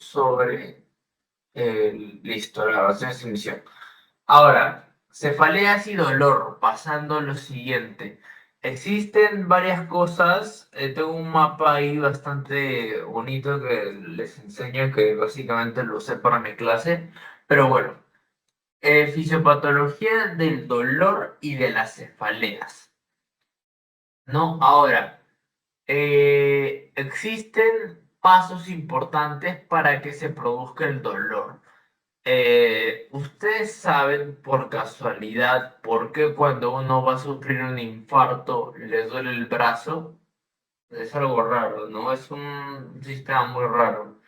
sobre listo, la grabación de emisión. Ahora, cefaleas y dolor, pasando a lo siguiente. Existen varias cosas. Tengo un mapa ahí bastante bonito que les enseño, que básicamente lo usé para mi clase. Pero bueno, fisiopatología del dolor y de las cefaleas, ¿no? Ahora, existen pasos importantes para que se produzca el dolor. ¿Ustedes saben por casualidad por qué cuando uno va a sufrir un infarto le duele el brazo? Es algo raro, ¿no? Es un sistema muy raro,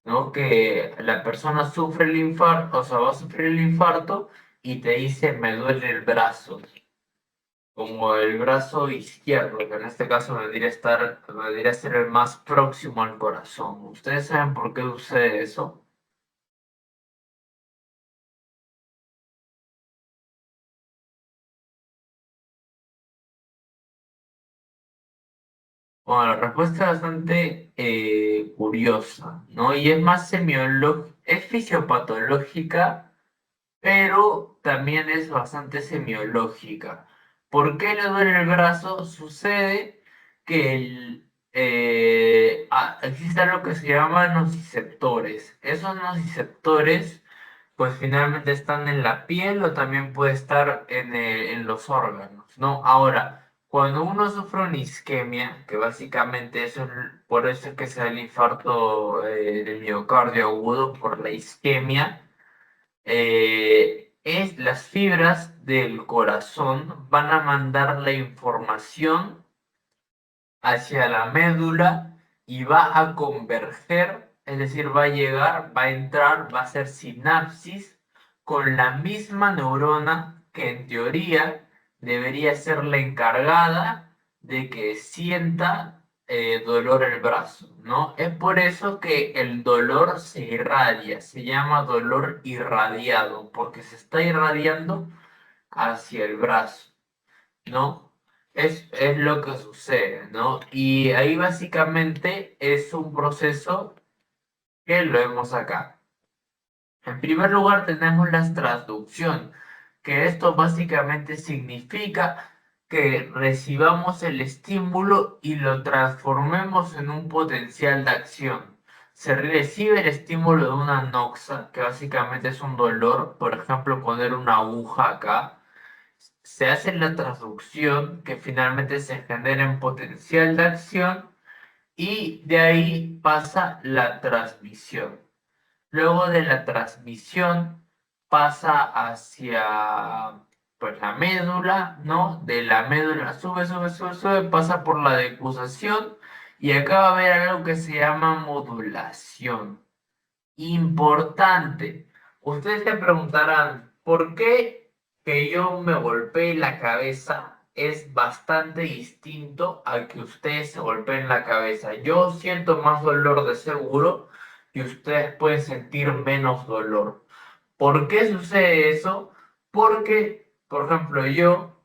¿no? Que la persona sufre el infarto, o sea, va a sufrir el infarto y te dice me duele el brazo, como el brazo izquierdo, que en este caso vendría a ser el más próximo al corazón. ¿Ustedes saben por qué sucede eso? Bueno, la respuesta es bastante curiosa, ¿no? Y es más semiológica, es fisiopatológica, pero también es bastante semiológica. ¿Por qué le duele el brazo? Sucede que existe algo que se llama nociceptores. Esos nociceptores pues finalmente están en la piel o también puede estar en los órganos, ¿no? Ahora, cuando uno sufre una isquemia, que básicamente por eso es que se da el infarto del miocardio agudo por la isquemia, es las fibras del corazón van a mandar la información hacia la médula y va a converger, es decir, va a llegar, va a entrar, va a hacer sinapsis con la misma neurona que en teoría debería ser la encargada de que sienta dolor el brazo, ¿no? Es por eso que el dolor se irradia, se llama dolor irradiado, porque se está irradiando hacia el brazo, ¿no? Es lo que sucede, ¿no? Y ahí básicamente es un proceso que lo vemos acá. En primer lugar tenemos la transducción, que esto básicamente significa que recibamos el estímulo y lo transformemos en un potencial de acción. Se recibe el estímulo de una noxa, que básicamente es un dolor, por ejemplo, poner una aguja acá, se hace la transducción que finalmente se genera en potencial de acción y de ahí pasa la transmisión. Luego de la transmisión pasa hacia pues, la médula, ¿no? De la médula sube, sube, sube, sube, pasa por la decusación y acá va a haber algo que se llama modulación. Importante. Ustedes se preguntarán, ¿por qué que yo me golpee la cabeza es bastante distinto a que ustedes se golpeen la cabeza? Yo siento más dolor de seguro y ustedes pueden sentir menos dolor. ¿Por qué sucede eso? Porque, por ejemplo, yo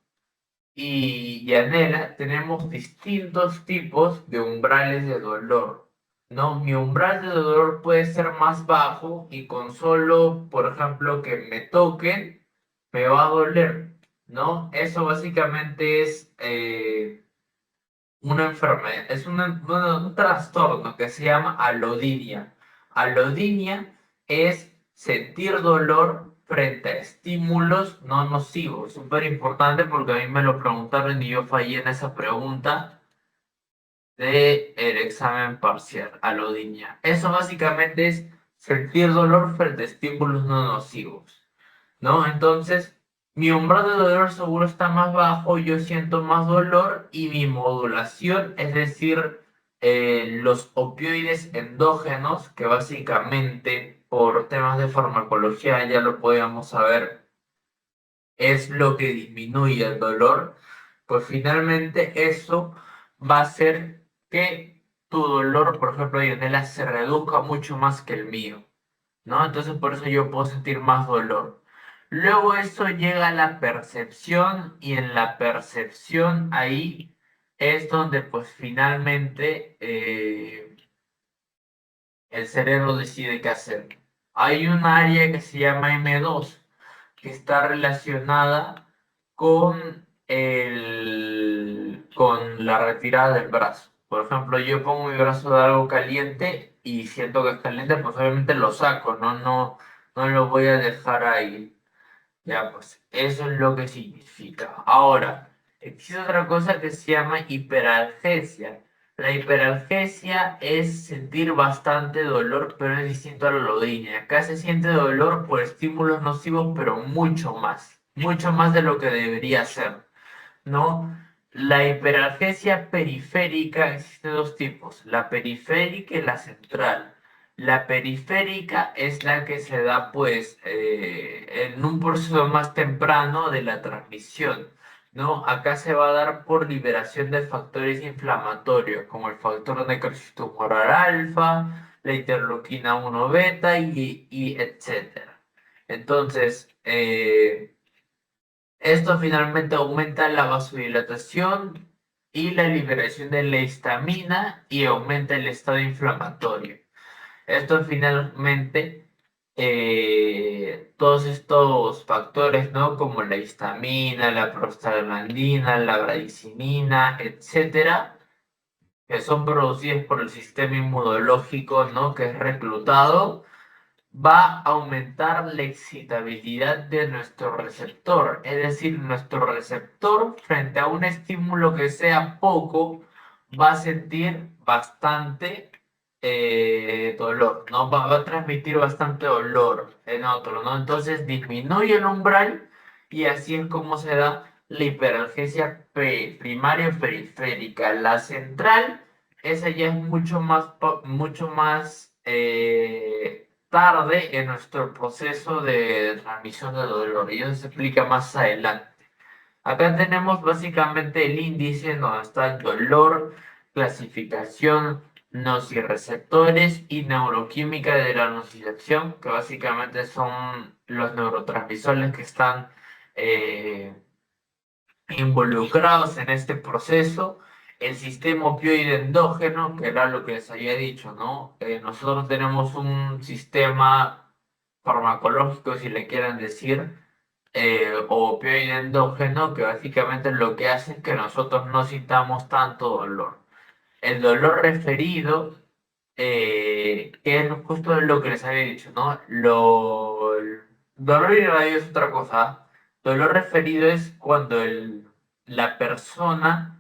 y Yanela tenemos distintos tipos de umbrales de dolor, ¿no? Mi umbral de dolor puede ser más bajo y con solo, por ejemplo, que me toquen, me va a doler, ¿no? Eso básicamente es una enfermedad, es un trastorno que se llama alodinia. Alodinia es sentir dolor frente a estímulos no nocivos. Súper importante porque a mí me lo preguntaron y yo fallé en esa pregunta del examen parcial, alodinia. Eso básicamente es sentir dolor frente a estímulos no nocivos, ¿no? Entonces, mi umbral de dolor seguro está más bajo, yo siento más dolor y mi modulación, es decir, los opioides endógenos, que básicamente por temas de farmacología ya lo podíamos saber, es lo que disminuye el dolor, pues finalmente eso va a hacer que tu dolor, por ejemplo, Dionela, se reduzca mucho más que el mío, ¿no? Entonces por eso yo puedo sentir más dolor. Luego eso llega a la percepción y en la percepción ahí es donde pues finalmente el cerebro decide qué hacer. Hay un área que se llama M2 que está relacionada con la retirada del brazo. Por ejemplo, yo pongo mi brazo de algo caliente y siento que es caliente, pues obviamente lo saco, no lo voy a dejar ahí. Ya, pues eso es lo que significa. Ahora, existe otra cosa que se llama hiperalgesia. La hiperalgesia es sentir bastante dolor, pero es distinto a la lodiña. Acá se siente dolor por estímulos nocivos, pero mucho más de lo que debería ser. ¿No? La hiperalgesia periférica existe dos tipos, la periférica y la central. La periférica es la que se da pues en un proceso más temprano de la transmisión, ¿no? Acá se va a dar por liberación de factores inflamatorios como el factor necrosis tumoral alfa, la interleuquina 1 beta y etcétera. Entonces, esto finalmente aumenta la vasodilatación y la liberación de la histamina y aumenta el estado inflamatorio. Esto finalmente, todos estos factores, ¿no? Como la histamina, la prostaglandina, la bradicinina, etcétera, que son producidos por el sistema inmunológico, ¿no? Que es reclutado va a aumentar la excitabilidad de nuestro receptor. Es decir, nuestro receptor frente a un estímulo que sea poco va a sentir bastante dolor, ¿no? Va a transmitir bastante dolor en otro, ¿no? Entonces disminuye el umbral y así es como se da la hiperalgesia primaria o periférica. La central, esa ya es mucho más tarde en nuestro proceso de transmisión de dolor y eso se explica más adelante. Acá tenemos básicamente el índice donde está el dolor, clasificación, nociceptores y neuroquímica de la nocicepción, que básicamente son los neurotransmisores que están eh, involucrados en este proceso. El sistema opioide endógeno, que era lo que les había dicho, ¿no? Nosotros tenemos un sistema farmacológico, si le quieren decir, o opioide endógeno, que básicamente lo que hace es que nosotros no sintamos tanto dolor. El dolor referido, que es justo lo que les había dicho, ¿no? El dolor irradiado es otra cosa. Dolor referido es cuando la persona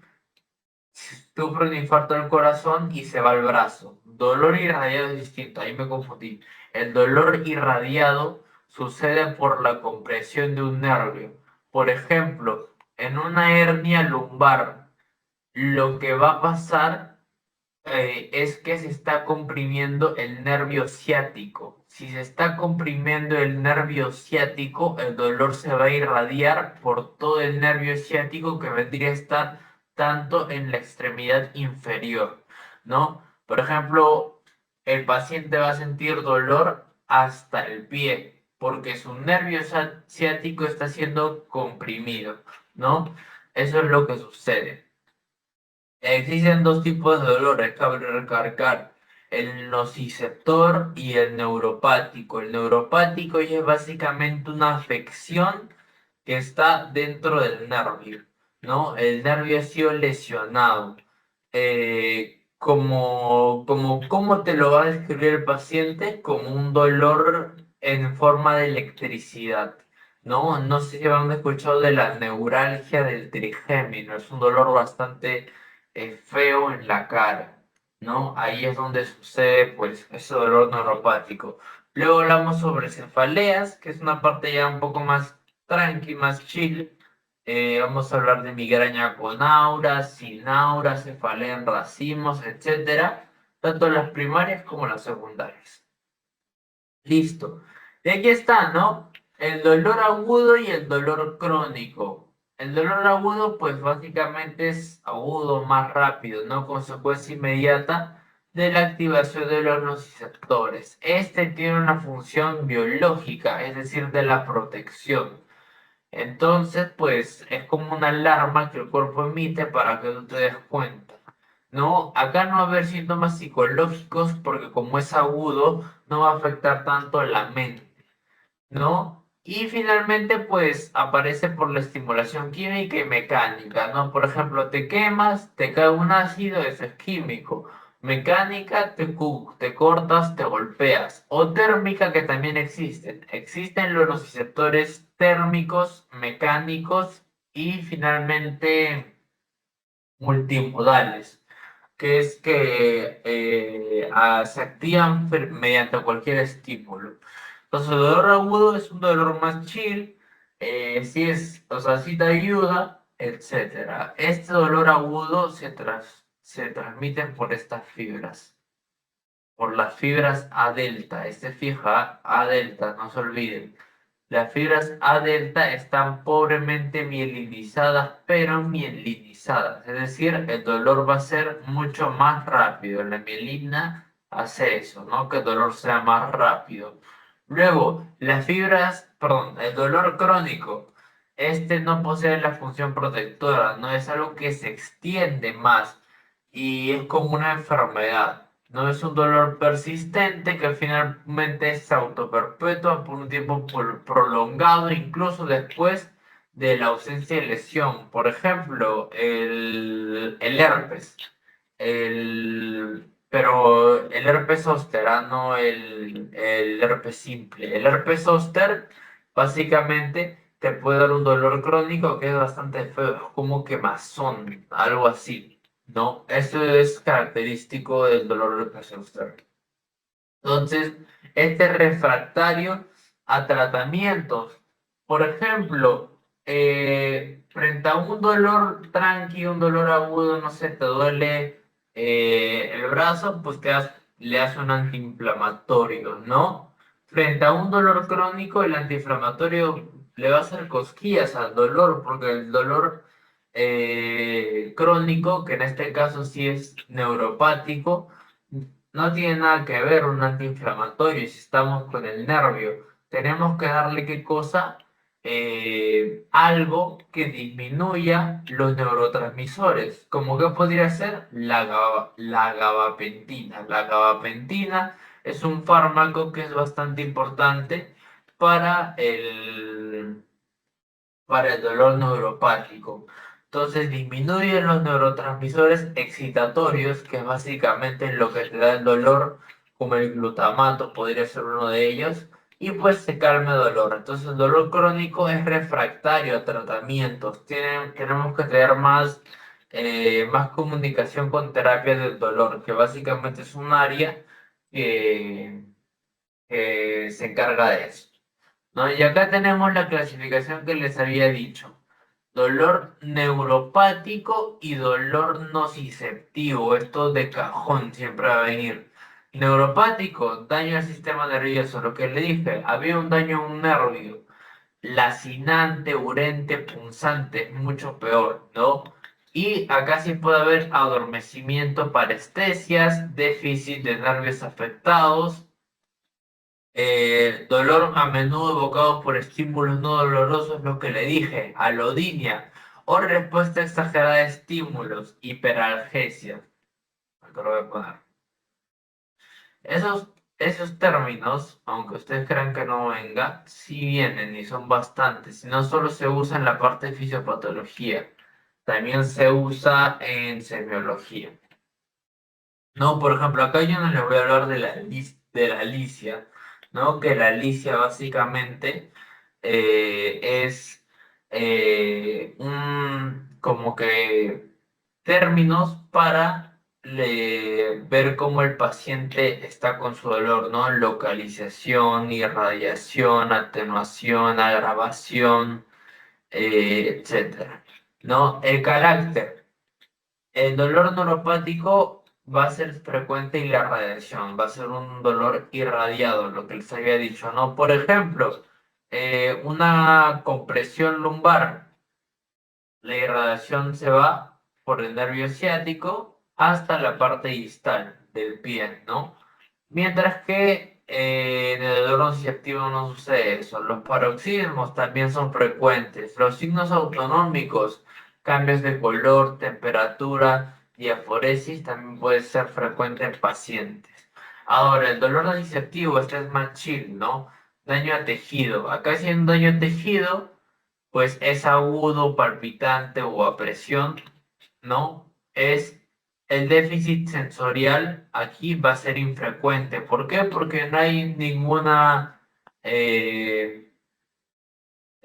sufre un infarto del corazón y se va al brazo. Dolor irradiado es distinto, ahí me confundí. El dolor irradiado sucede por la compresión de un nervio. Por ejemplo, en una hernia lumbar, lo que va a pasar es que se está comprimiendo el nervio ciático. Si se está comprimiendo el nervio ciático, el dolor se va a irradiar por todo el nervio ciático que vendría a estar tanto en la extremidad inferior, ¿no? Por ejemplo, el paciente va a sentir dolor hasta el pie, porque su nervio ciático está siendo comprimido, ¿no? Eso es lo que sucede. Existen dos tipos de dolores, cabe recalcar, el nociceptor y el neuropático. El neuropático ya es básicamente una afección que está dentro del nervio, ¿no? El nervio ha sido lesionado. ¿Cómo te lo va a describir el paciente? Como un dolor en forma de electricidad. ¿No? No sé si han escuchado de la neuralgia del trigémino, es un dolor bastante feo en la cara, ¿no? Ahí es donde sucede, pues, ese dolor neuropático. Luego hablamos sobre cefaleas, que es una parte ya un poco más tranqui, más chill. Vamos a hablar de migraña con aura, sin aura, cefalea en racimos, etcétera, tanto las primarias como las secundarias. Listo. Y aquí está, ¿no? El dolor agudo y el dolor crónico. El dolor agudo, pues básicamente es agudo, más rápido, ¿no? Consecuencia inmediata de la activación de los nociceptores. Este tiene una función biológica, es decir, de la protección. Entonces, pues es como una alarma que el cuerpo emite para que tú te des cuenta. ¿no? Acá no va a haber síntomas psicológicos porque como es agudo, no va a afectar tanto la mente, ¿no? Y finalmente, pues aparece por la estimulación química y mecánica, ¿no? Por ejemplo, te quemas, te cae un ácido, eso es químico. Mecánica, te cortas, te golpeas. O térmica, que también existen. Existen los nociceptores térmicos, mecánicos y finalmente multimodales, que es que se activan mediante cualquier estímulo. Entonces, el dolor agudo es un dolor más chill, si es, o sea, si te ayuda, etcétera. Este dolor agudo se transmite por estas fibras, por las fibras A delta. Este fija A delta, no se olviden. Las fibras A delta están pobremente mielinizadas, pero mielinizadas. Es decir, el dolor va a ser mucho más rápido. La mielina hace eso, ¿no? Que el dolor sea más rápido. Luego, las fibras, perdón, el dolor crónico. Este no posee la función protectora, no es algo que se extiende más y es como una enfermedad. No es un dolor persistente que finalmente se autoperpetúa por un tiempo prolongado, incluso después de la ausencia de lesión. Por ejemplo, el herpes. Pero el herpes zóster, no el herpes simple. El herpes zóster básicamente te puede dar un dolor crónico que es bastante feo, es como quemazón, algo así. ¿No? Eso es característico del dolor de Schuster. Entonces, este es refractario a tratamientos. Por ejemplo, frente a un dolor tranqui, un dolor agudo, no sé, te duele el brazo, pues le das un antiinflamatorio, ¿no? Frente a un dolor crónico, el antiinflamatorio le va a hacer cosquillas al dolor, porque el dolor crónico, que en este caso sí es neuropático, no tiene nada que ver un antiinflamatorio si estamos con el nervio. Tenemos que darle qué cosa, algo que disminuya los neurotransmisores. ¿Cómo que podría ser? La gabapentina. La gabapentina es un fármaco que es bastante importante para el dolor neuropático. Entonces disminuye los neurotransmisores excitatorios, que es básicamente lo que te da el dolor, como el glutamato podría ser uno de ellos, y pues se calma el dolor. Entonces el dolor crónico es refractario a tratamientos. Tenemos que tener más comunicación con terapia del dolor, que básicamente es un área que, que se encarga de eso. ¿No? Y acá tenemos la clasificación que les había dicho. Dolor neuropático y dolor nociceptivo. Esto de cajón siempre va a venir. Neuropático, daño al sistema nervioso. Lo que le dije, había un daño a un nervio. Lacinante, urente, punzante, mucho peor, ¿no? Y acá sí puede haber adormecimiento, parestesias, déficit de nervios afectados, dolor a menudo evocado por estímulos no dolorosos, lo que le dije, alodinia, o respuesta exagerada a estímulos, hiperalgesia. Acá lo voy a poner. Esos términos, aunque ustedes crean que no venga, sí vienen y son bastantes. Y no solo se usa en la parte de fisiopatología, también se usa en semiología. No, por ejemplo, acá yo no les voy a hablar de la licia, ¿no? Que la licia básicamente es como que términos para ver cómo el paciente está con su dolor, ¿no? Localización, irradiación, atenuación, agravación, etcétera, ¿no? El carácter. El dolor neuropático va a ser frecuente y la radiación va a ser un dolor irradiado, lo que les había dicho, ¿no? Por ejemplo, una compresión lumbar, la irradiación se va por el nervio ciático hasta la parte distal del pie, ¿no? Mientras que en el dolor nociceptivo no sucede eso. Los paroxismos también son frecuentes. Los signos autonómicos, cambios de color, temperatura, diaforesis también puede ser frecuente en pacientes. Ahora, el dolor disectivo, este es más chill, ¿no? Daño a tejido. Acá si hay un daño a tejido, pues es agudo, palpitante o a presión, ¿no? Es el déficit sensorial aquí va a ser infrecuente. ¿Por qué? Porque no hay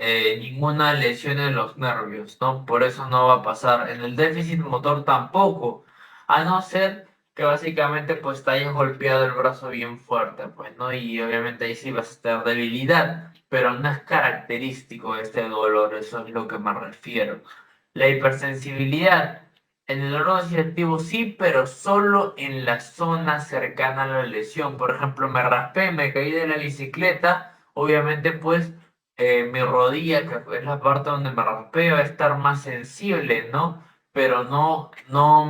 eh, ninguna lesión en los nervios, ¿no? Por eso no va a pasar. En el déficit motor tampoco, a no ser que básicamente pues te hayas golpeado el brazo bien fuerte, pues, ¿no? Y obviamente ahí sí vas a tener debilidad, pero no es característico este dolor, eso es lo que me refiero. La hipersensibilidad. En el órgano digestivo sí, pero solo en la zona cercana a la lesión. Por ejemplo, me raspé, me caí de la bicicleta, obviamente pues mi rodilla, que es la parte donde me raspé, va a estar más sensible, ¿no? Pero no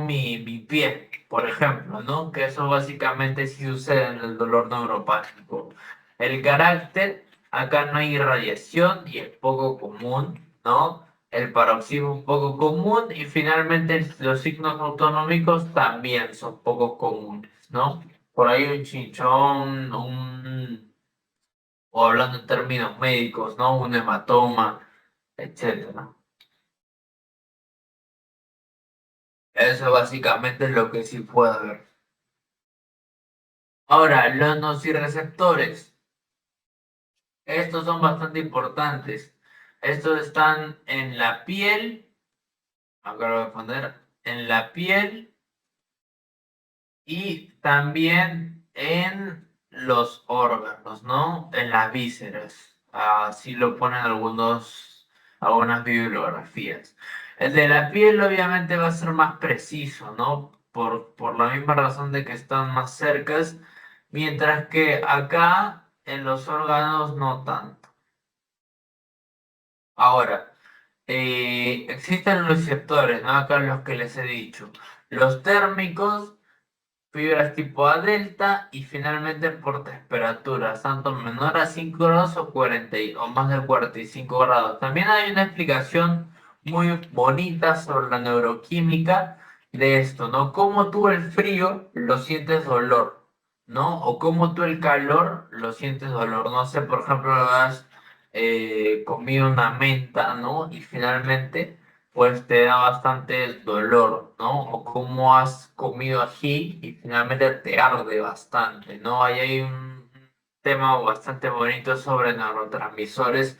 mi pie, por ejemplo, ¿no? Que eso básicamente sí sucede en el dolor neuropático. El carácter, acá no hay irradiación y es poco común, ¿no? El paroxismo es poco común y finalmente los signos autonómicos también son poco comunes, ¿no? Por ahí un chinchón, o hablando en términos médicos, ¿no? Un hematoma, etcétera. Eso básicamente es lo que sí puede haber. Ahora, los nociceptores. Estos son bastante importantes. Estos están en la piel, acá lo voy a poner, en la piel y también en los órganos, ¿no? En las vísceras. Así lo ponen algunas bibliografías. El de la piel obviamente va a ser más preciso, ¿no? Por la misma razón de que están más cercas, mientras que acá en los órganos no tanto. Ahora, existen los receptores, ¿no? Acá los que les he dicho. Los térmicos, fibras tipo A delta y finalmente por temperaturas, tanto menor a 5 grados o, o más de 45 grados. También hay una explicación muy bonita sobre la neuroquímica de esto, ¿no? Cómo tú el frío lo sientes dolor, ¿no? O cómo tú el calor lo sientes dolor. No sé, por ejemplo, has comido una menta, ¿no? Y finalmente pues te da bastante dolor, ¿no? O cómo has comido ají y finalmente te arde bastante, ¿no? Ahí hay un tema bastante bonito sobre neurotransmisores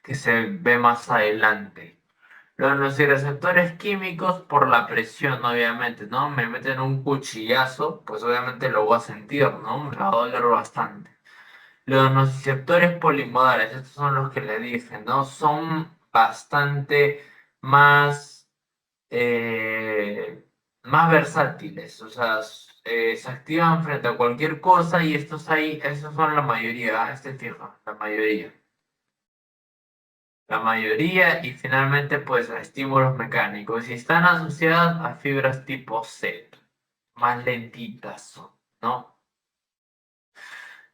que se ve más adelante. Los nociceptores químicos por la presión, obviamente, ¿no? Me meten un cuchillazo, pues obviamente lo voy a sentir, ¿no? Me va a doler bastante. Los nociceptores polimodales, estos son los que le dicen, ¿no? Son bastante más eh, más versátiles, o sea, se activan frente a cualquier cosa y estos ahí, esos son la mayoría, este fijo, la mayoría y finalmente pues a estímulos mecánicos y están asociadas a fibras tipo C, más lentitas son, ¿no?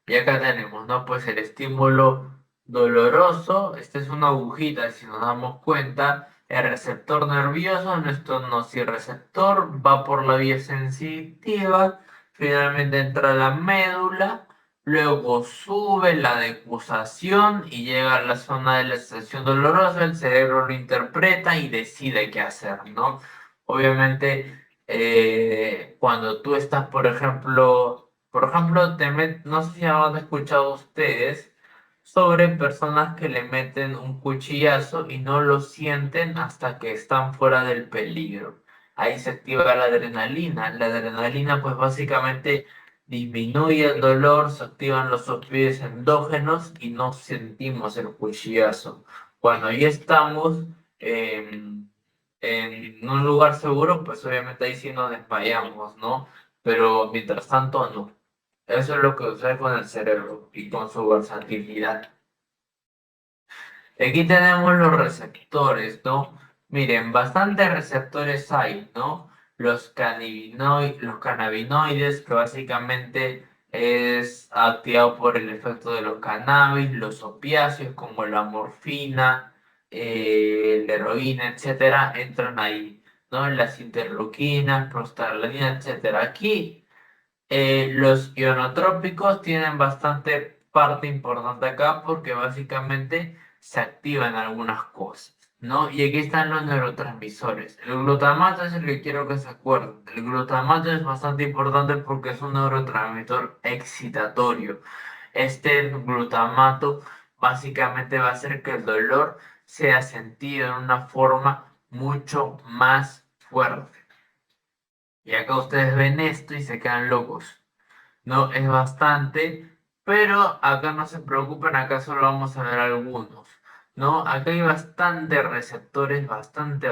Y acá tenemos, ¿no? Pues el estímulo doloroso, esta es una agujita, si nos damos cuenta, el receptor nervioso, nuestro nociceptor, va por la vía sensitiva, finalmente entra a la médula, luego sube la decusación y llega a la zona de la sensación dolorosa, el cerebro lo interpreta y decide qué hacer, ¿no? Obviamente, cuando tú estás, por ejemplo, no sé si han escuchado ustedes sobre personas que le meten un cuchillazo y no lo sienten hasta que están fuera del peligro. Ahí se activa la adrenalina. La adrenalina, pues básicamente disminuye el dolor, se activan los opioides endógenos y no sentimos el cuchillazo. Cuando ya estamos en un lugar seguro, pues obviamente ahí sí nos desmayamos, ¿no? Pero mientras tanto, no. Eso es lo que sucede con el cerebro y con su versatilidad. Aquí tenemos los receptores, ¿no? Miren, bastantes receptores hay, ¿no? Los cannabinoides, que básicamente es activado por el efecto de los cannabis, los opiáceos como la morfina, la heroína, etcétera, entran ahí. ¿no? Las interleuquinas, prostaglandinas, etcétera. Aquí los ionotrópicos tienen bastante parte importante acá porque básicamente se activan algunas cosas, ¿no? Y aquí están los neurotransmisores. El glutamato es el que quiero que se acuerden. El glutamato es bastante importante porque es un neurotransmisor excitatorio. Este glutamato básicamente va a hacer que el dolor sea sentido en una forma mucho más fuerte. Y acá ustedes ven esto y se quedan locos. No, es bastante, pero acá no se preocupen, acá solo vamos a ver algunos, ¿no? Acá hay bastantes receptores, bastante,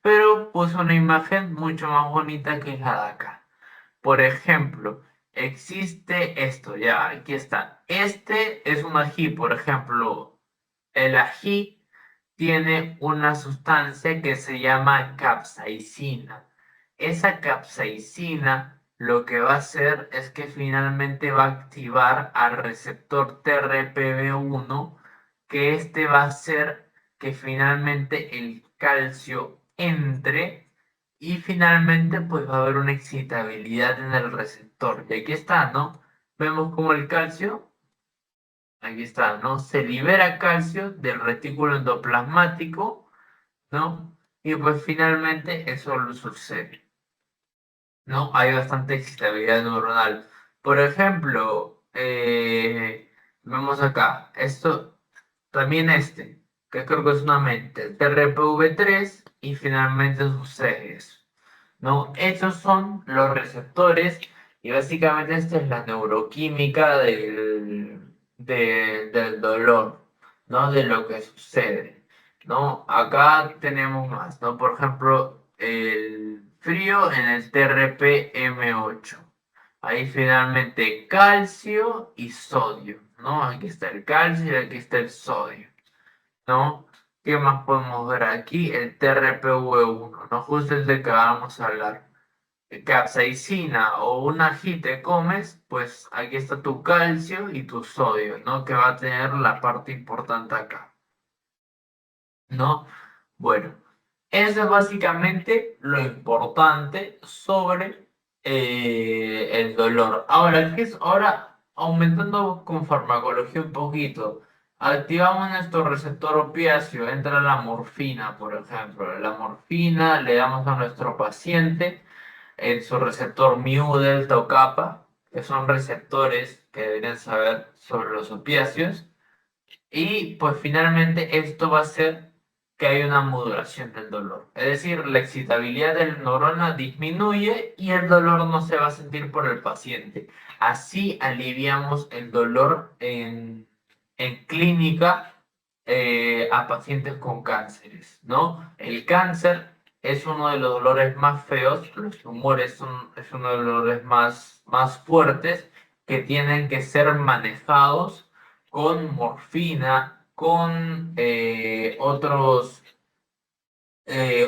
pero puse una imagen mucho más bonita que es la de acá. Por ejemplo, existe esto, ya, aquí está. Este es un ají, por ejemplo, el ají tiene una sustancia que se llama capsaicina. Esa capsaicina lo que va a hacer es que finalmente va a activar al receptor TRPV1, que este va a hacer que finalmente el calcio entre y finalmente pues va a haber una excitabilidad en el receptor. Y aquí está, ¿no? Vemos como el calcio. Aquí está, ¿no? Se libera calcio del retículo endoplasmático, ¿no? Y pues finalmente eso lo sucede, ¿no? Hay bastante excitabilidad neuronal. Por ejemplo, vemos acá, esto, también este, que creo que es una mente, TRPV3 y finalmente sucede eso. ¿No? Esos son los receptores y básicamente esta es la neuroquímica del dolor, ¿no? De lo que sucede, ¿no? Acá tenemos más, ¿no? Por ejemplo, el frío en el TRPM8. Ahí finalmente calcio y sodio, ¿no? Aquí está el calcio y aquí está el sodio, ¿no? ¿Qué más podemos ver aquí? El TRPV1, ¿no? Justo el de que vamos a hablar. Capsaicina o un ají te comes, pues aquí está tu calcio y tu sodio, ¿no? Que va a tener la parte importante acá, ¿no? Bueno, eso es básicamente lo importante sobre el dolor. Ahora, ¿qué es? Ahora, aumentando con farmacología un poquito, activamos nuestro receptor opiáceo, entra la morfina, por ejemplo. La morfina le damos a nuestro paciente en su receptor mu, delta o kappa, que son receptores que deberían saber sobre los opiáceos. Y pues finalmente esto va a hacer que haya una modulación del dolor. Es decir, la excitabilidad de la neurona disminuye y el dolor no se va a sentir por el paciente. Así aliviamos el dolor en clínica a pacientes con cánceres, ¿no? El cáncer es uno de los dolores más feos, los tumores es uno de los dolores más fuertes que tienen que ser manejados con morfina, con otros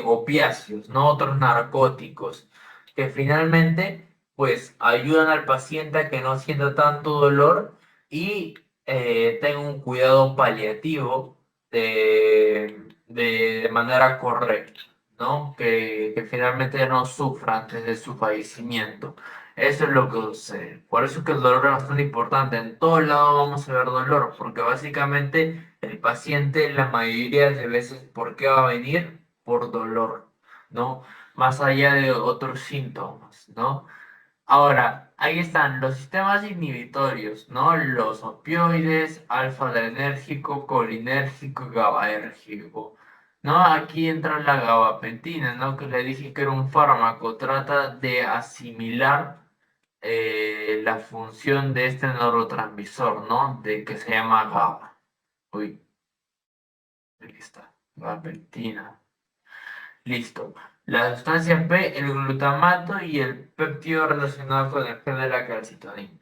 opiáceos, ¿no? Otros narcóticos, que finalmente pues ayudan al paciente a que no sienta tanto dolor y tenga un cuidado paliativo de manera correcta, ¿no? Que finalmente no sufra antes de su fallecimiento. Eso es lo que sucede. Por eso es que el dolor es bastante importante. En todos lados vamos a ver dolor, porque básicamente el paciente la mayoría de veces, ¿por qué va a venir? Por dolor, ¿no? Más allá de otros síntomas, ¿no? Ahora, ahí están los sistemas inhibitorios, ¿no? Los opioides, alfa-adrenérgico, colinérgico y GABAérgico, ¿no? Aquí entra la gabapentina, ¿no? Que le dije que era un fármaco, trata de asimilar la función de este neurotransmisor, ¿no? De que se llama GABA. Uy, aquí está, gabapentina. Listo. La sustancia P, el glutamato y el péptido relacionado con el gen de la calcitonina.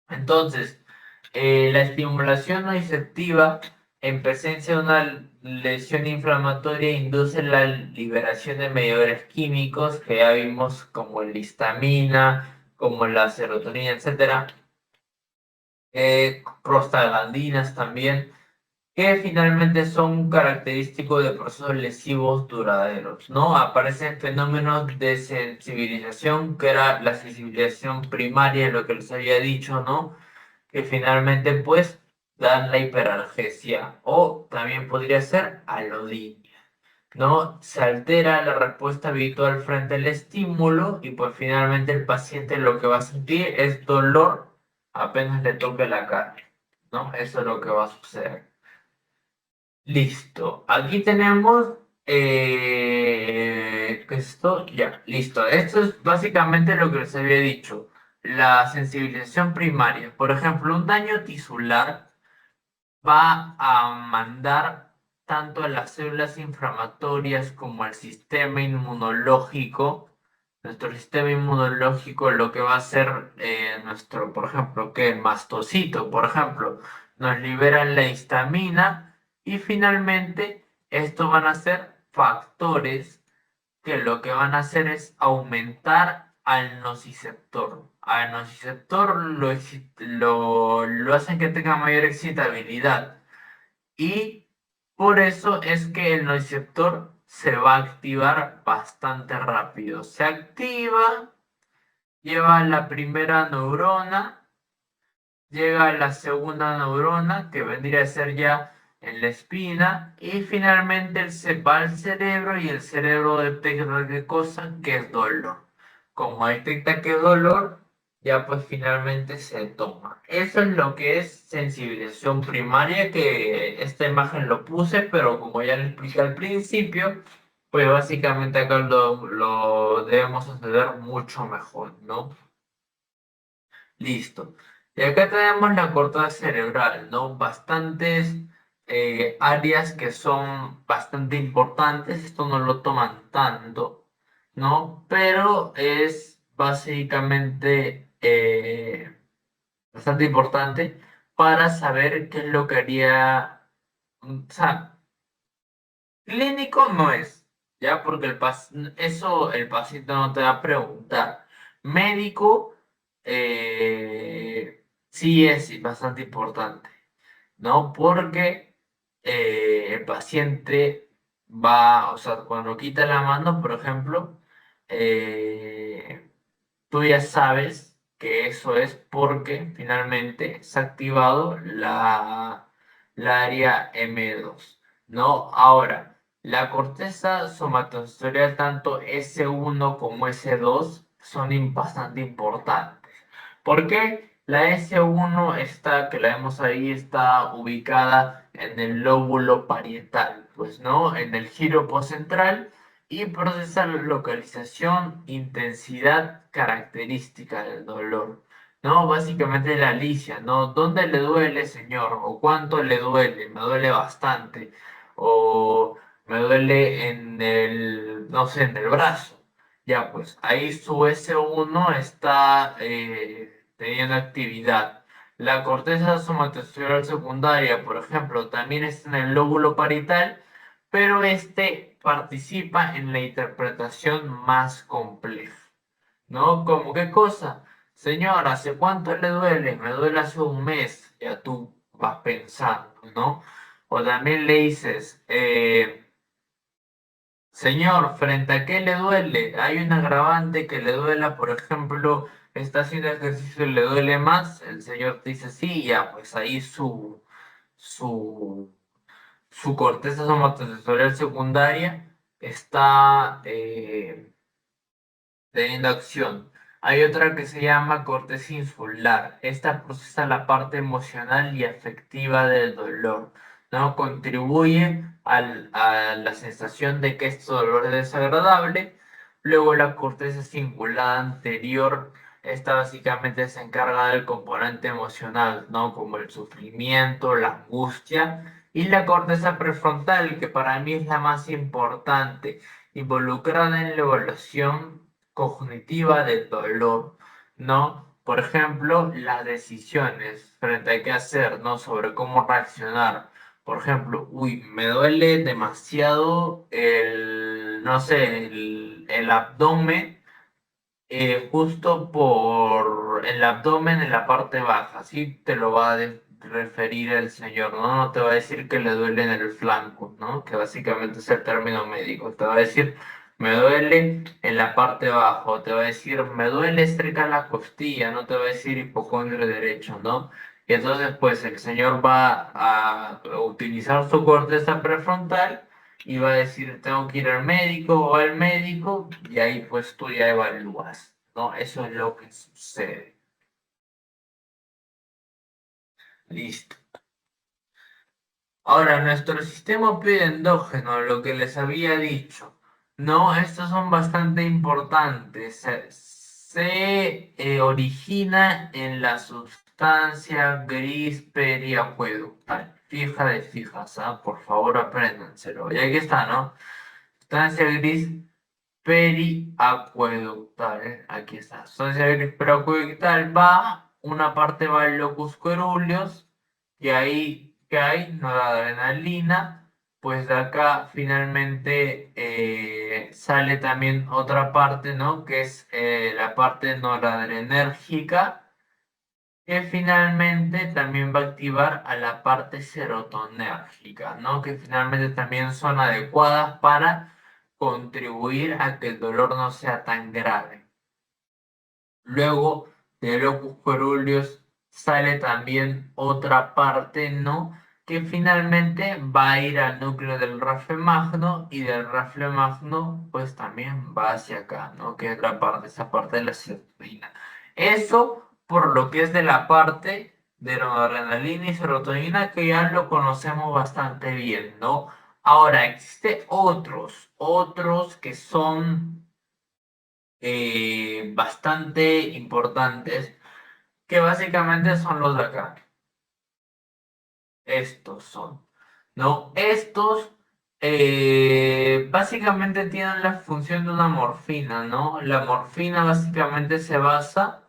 Entonces, la estimulación nociceptiva en presencia de una lesión inflamatoria induce la liberación de mediadores químicos que ya vimos como la histamina, como la serotonina, etcétera, prostaglandinas también que finalmente son característicos de procesos lesivos duraderos, ¿no? Aparecen fenómenos de sensibilización, que era la sensibilización primaria, lo que les había dicho, ¿no? Que finalmente, pues, dan la hiperalgesia, o también podría ser alodinia, ¿no? Se altera la respuesta habitual frente al estímulo y pues finalmente el paciente lo que va a sentir es dolor apenas le toque la carne, ¿no? Eso es lo que va a suceder. Listo. Aquí tenemos esto, ya, listo. Esto es básicamente lo que les había dicho. La sensibilización primaria. Por ejemplo, un daño tisular va a mandar tanto a las células inflamatorias como al sistema inmunológico. Nuestro sistema inmunológico lo que va a hacer nuestro, por ejemplo, que el mastocito, por ejemplo, nos libera la histamina y finalmente estos van a ser factores que lo que van a hacer es aumentar al nociceptor. Al nociceptor lo hacen que tenga mayor excitabilidad y por eso es que el nociceptor se va a activar bastante rápido. Se activa, lleva a la primera neurona, llega a la segunda neurona, que vendría a ser ya en la espina, y finalmente se va al cerebro y el cerebro detecta qué cosa, que es dolor. Como detecta que es dolor, ya pues finalmente se toma. Eso es lo que es sensibilización primaria, que esta imagen lo puse, pero como ya le expliqué al principio, pues básicamente acá lo debemos entender mucho mejor, ¿no? Listo. Y acá tenemos la corteza cerebral, ¿no? Bastantes áreas que son bastante importantes. Esto no lo toman tanto, ¿no? Pero es básicamente bastante importante para saber qué es lo que haría. O sea, clínico no es, ¿ya? Porque eso el paciente no te va a preguntar. Médico, sí es bastante importante, ¿no? Porque el paciente va, o sea, cuando quita la mano, por ejemplo, eh, tú ya sabes que eso es porque finalmente se ha activado la área M2, ¿no? Ahora, la corteza somatosensorial, tanto S1 como S2, son bastante importantes. ¿Por qué? La S1 está, que la vemos ahí, está ubicada en el lóbulo parietal, pues, ¿no? En el giro postcentral y procesa la localización, intensidad característica del dolor, ¿no? Básicamente la licia, ¿no? ¿Dónde le duele, señor? ¿O cuánto le duele? Me duele bastante. O me duele en el, no sé, en el brazo. Ya, pues ahí su S1 está teniendo actividad. La corteza somatosensorial secundaria, por ejemplo, también está en el lóbulo parietal, pero este participa en la interpretación más compleja, ¿no? ¿Cómo qué cosa? Señor, ¿hace cuánto le duele? Me duele hace un mes. Ya tú vas pensando, ¿no? O también le dices, señor, ¿frente a qué le duele? Hay un agravante que le duela, por ejemplo, está haciendo ejercicio y le duele más. El señor te dice, sí, ya, pues ahí su, su corteza somatosensorial secundaria está teniendo acción. Hay otra que se llama corteza insular. Esta procesa la parte emocional y afectiva del dolor, ¿no? Contribuye a la sensación de que este dolor es desagradable. Luego la corteza cingulada anterior, esta básicamente se encarga del componente emocional, ¿no? Como el sufrimiento, la angustia. Y la corteza prefrontal, que para mí es la más importante, involucrada en la evaluación cognitiva del dolor, ¿no? Por ejemplo, las decisiones frente a qué hacer, ¿no? Sobre cómo reaccionar. Por ejemplo, uy, me duele demasiado no sé, el abdomen, justo por el abdomen en la parte baja, ¿sí? Te lo va a referir el señor, ¿no? No te va a decir que le duele en el flanco, ¿no? Que básicamente es el término médico. Te va a decir, me duele en la parte de abajo. Te va a decir, me duele cerca de la costilla. No te va a decir hipocondrio derecho, ¿no? Y entonces, pues, el señor va a utilizar su corteza prefrontal y va a decir, tengo que ir al médico o al médico, y ahí, pues, tú ya evalúas, ¿no? Eso es lo que sucede. Listo. Ahora, nuestro sistema opioide endógeno, lo que les había dicho, no, estos son bastante importantes. Se origina en la sustancia gris periacueductal. Fija de fijas, ¿ah? Por favor, apréndanselo. Y aquí está, ¿no? Sustancia gris periacueductal. Aquí está. Sustancia gris periacueductal va, una parte va al locus coeruleus, y ahí que hay noradrenalina, pues de acá finalmente sale también otra parte, ¿no? Que es la parte noradrenérgica, que finalmente también va a activar a la parte serotonérgica, ¿no? Que finalmente también son adecuadas para contribuir a que el dolor no sea tan grave. Luego de locus coeruleus sale también otra parte, ¿no? Que finalmente va a ir al núcleo del rafemagno, y del rafemagno pues también va hacia acá, ¿no? Que es la parte, esa parte de la serotonina. Eso por lo que es de la parte de noradrenalina y serotonina, que ya lo conocemos bastante bien, ¿no? Ahora, existe otros que son bastante importantes, que básicamente son los de acá. Estos son, ¿no? Estos básicamente tienen la función de una morfina, ¿no? La morfina básicamente se basa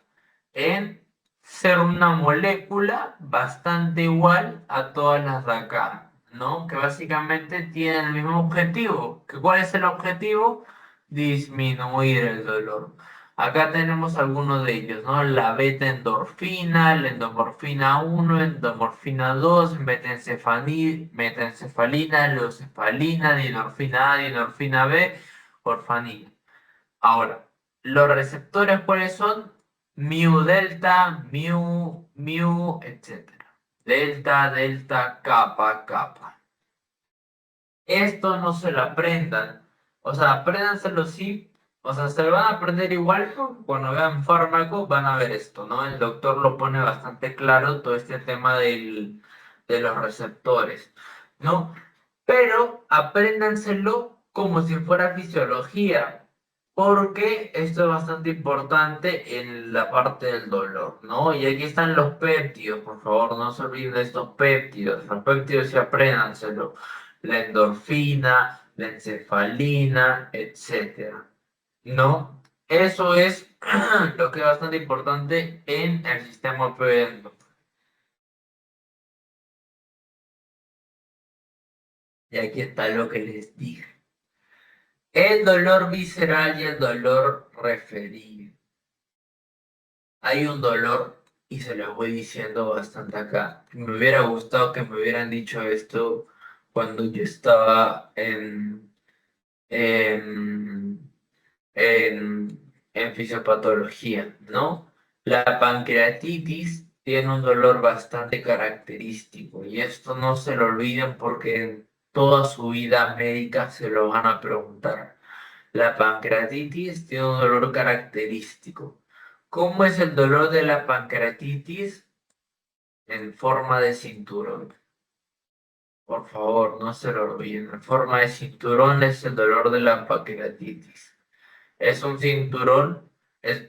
en ser una molécula bastante igual a todas las de acá, ¿no? Que básicamente tienen el mismo objetivo. ¿Cuál es el objetivo? Disminuir el dolor. Acá tenemos algunos de ellos, ¿no? La beta endorfina, la endomorfina 1, endomorfina 2, metencefalina, leucefalina, dinorfina A, dinorfina B, orfanina. Ahora, los receptores, ¿cuáles son? Mu delta, mu, etcétera. Delta, delta, kappa, kappa. Esto no se lo aprendan. O sea, apréndanselo sí. O sea, se lo van a aprender igual. Cuando vean fármaco van a ver esto, ¿no? El doctor lo pone bastante claro, todo este tema de los receptores, ¿no? Pero apréndanselo como si fuera fisiología, porque esto es bastante importante en la parte del dolor, ¿no? Y aquí están los péptidos, por favor, no se olviden de estos péptidos. Los péptidos sí apréndanselo. La endorfina, la encefalina, etcétera, ¿no? Eso es lo que es bastante importante en el sistema opioide. Y aquí está lo que les dije. El dolor visceral y el dolor referido. Hay un dolor, y se lo voy diciendo bastante acá. Me hubiera gustado que me hubieran dicho esto cuando yo estaba en, en fisiopatología, ¿no? La pancreatitis tiene un dolor bastante característico, y esto no se lo olviden porque en toda su vida médica se lo van a preguntar. La pancreatitis tiene un dolor característico. ¿Cómo es el dolor de la pancreatitis? En forma de cinturón. Por favor, no se lo olviden. En forma de cinturón es el dolor de la pancreatitis. Es un cinturón,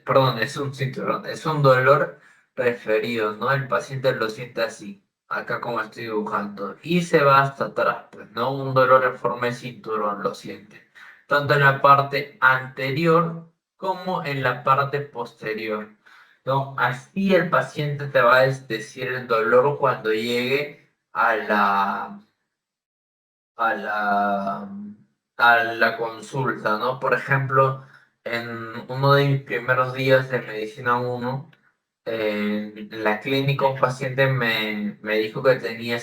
perdón, es un cinturón, es un dolor referido, ¿no? El paciente lo siente así, acá como estoy dibujando, y se va hasta atrás, pues, ¿no? Un dolor en forma de cinturón lo siente, tanto en la parte anterior como en la parte posterior, ¿no? Así el paciente te va a decir el dolor cuando llegue a la, a la consulta, ¿no? Por ejemplo, en uno de mis primeros días de medicina 1, en la clínica un paciente me dijo que tenía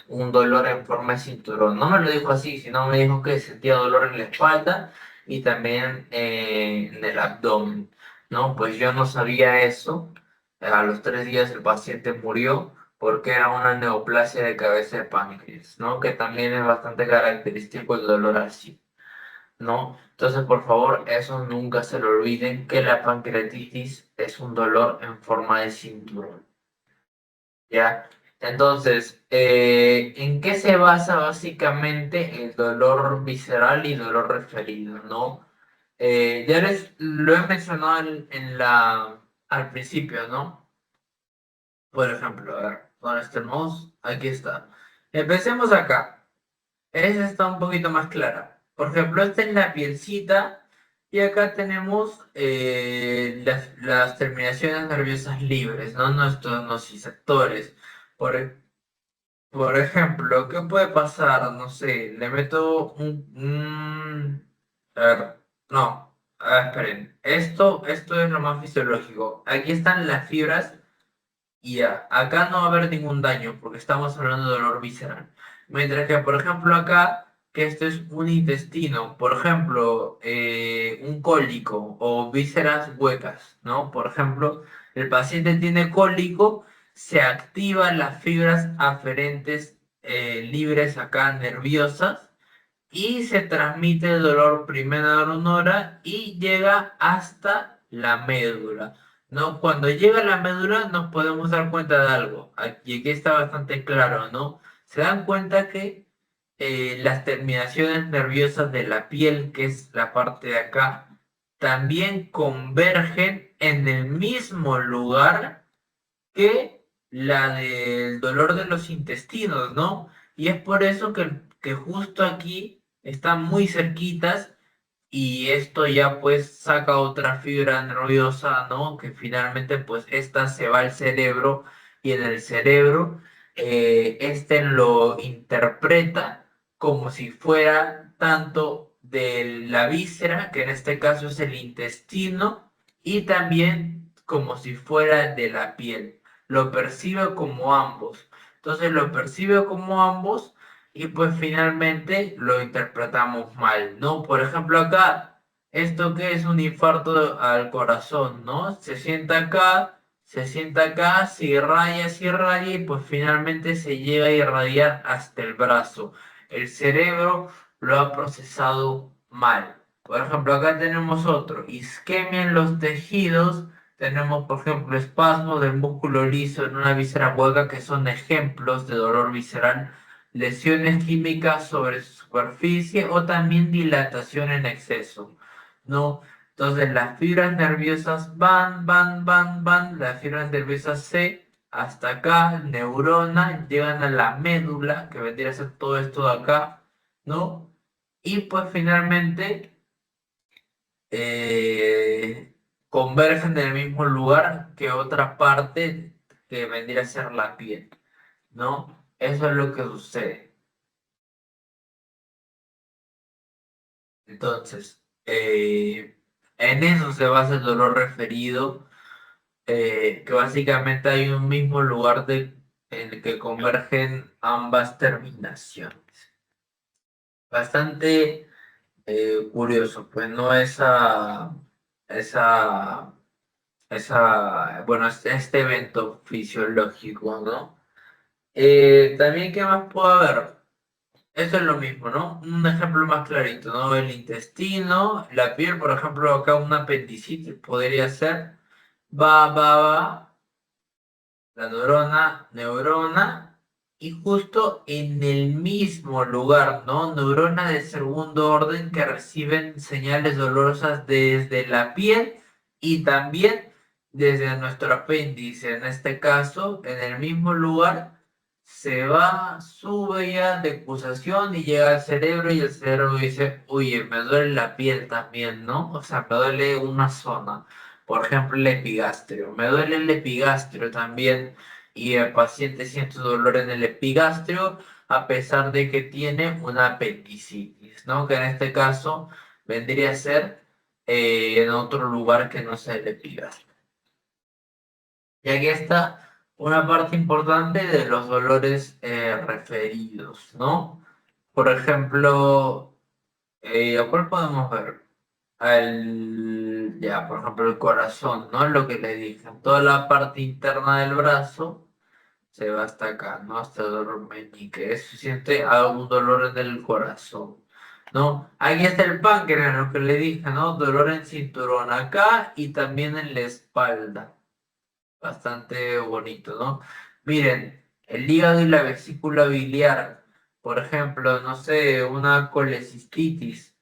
un dolor en forma de cinturón. No me lo dijo así, sino me dijo que sentía dolor en la espalda y también en el abdomen, ¿no? Pues yo no sabía eso. A los 3 días el paciente murió porque era una neoplasia de cabeza de páncreas, ¿no? Que también es bastante característico el dolor así. ¿No? Entonces, por favor, eso nunca se lo olviden, que la pancreatitis es un dolor en forma de cinturón, ¿ya? Entonces, ¿en qué se basa básicamente el dolor visceral y dolor referido, ¿no? Ya les lo he mencionado al principio, ¿no? Por ejemplo, a ver, ¿dónde está el mouse? Aquí está. Empecemos acá. Esa está un poquito más clara. Por ejemplo, esta es la pielcita y acá tenemos las terminaciones nerviosas libres, ¿no? Nuestros nociceptores. Por, e- por ejemplo, ¿qué puede pasar? No sé, le meto a ver, no, esperen. Esto es lo más fisiológico. Aquí están las fibras y ya, acá no va a haber ningún daño porque estamos hablando de dolor visceral. Mientras que, por ejemplo, acá, que esto es un intestino, por ejemplo, un cólico o vísceras huecas, ¿no? Por ejemplo, el paciente tiene cólico, se activan las fibras aferentes libres acá nerviosas y se transmite el dolor primero en una hora y llega hasta la médula. ¿No? Cuando llega a la médula nos podemos dar cuenta de algo. Aquí está bastante claro, ¿no? Se dan cuenta que las terminaciones nerviosas de la piel, que es la parte de acá, también convergen en el mismo lugar que la del dolor de los intestinos, ¿no? Y es por eso que justo aquí están muy cerquitas y esto ya pues saca otra fibra nerviosa, ¿no? Que finalmente pues esta se va al cerebro y en el cerebro este lo interpreta como si fuera tanto de la víscera, que en este caso es el intestino, y también como si fuera de la piel. Lo percibe como ambos. Entonces lo percibe como ambos y pues finalmente lo interpretamos mal, ¿no? Por ejemplo, acá, esto que es un infarto al corazón, ¿no? Se sienta acá, se irradia y pues finalmente se llega a irradiar hasta el brazo. El cerebro lo ha procesado mal. Por ejemplo, acá tenemos otro, isquemia en los tejidos. Tenemos, por ejemplo, espasmo del músculo liso en una víscera hueca, que son ejemplos de dolor visceral, lesiones químicas sobre su superficie o también dilatación en exceso, ¿no? Entonces las fibras nerviosas van, las fibras nerviosas C hasta acá, neurona, llegan a la médula, que vendría a ser todo esto de acá, ¿no? Y pues finalmente eh, convergen en el mismo lugar que otra parte que vendría a ser la piel, ¿no? Eso es lo que sucede. Entonces, en eso se basa el dolor referido, que básicamente hay un mismo lugar en el que convergen ambas terminaciones. Bastante curioso, pues no esa, bueno, este evento fisiológico, ¿no? También, ¿qué más puedo haber? Eso es lo mismo, ¿no? Un ejemplo más clarito, ¿no? El intestino, la piel, por ejemplo, acá un apendicitis podría ser. Va, la neurona, y justo en el mismo lugar, ¿no? Neurona de segundo orden que reciben señales dolorosas desde la piel y también desde nuestro apéndice. En este caso, en el mismo lugar, se va su vía de pulsación y llega al cerebro y el cerebro dice, oye, me duele la piel también, ¿no? O sea, me duele una zona. Por ejemplo, el epigastrio. Me duele el epigastrio también y el paciente siente dolor en el epigastrio a pesar de que tiene una apendicitis, ¿no? Que en este caso vendría a ser en otro lugar que no sea el epigastrio. Y aquí está una parte importante de los dolores referidos, ¿no? Por ejemplo, ¿a cuál podemos ver? Ya, por ejemplo, el corazón, ¿no? Lo que le dije, toda la parte interna del brazo se va hasta acá, ¿no? Hasta el dolor meñique. Se siente algún dolor en el corazón, ¿no? Ahí está el páncreas, lo que le dije, ¿no? Dolor en cinturón acá y también en la espalda. Bastante bonito, ¿no? Miren, el hígado y la vesícula biliar, por ejemplo, no sé, una colecistitis,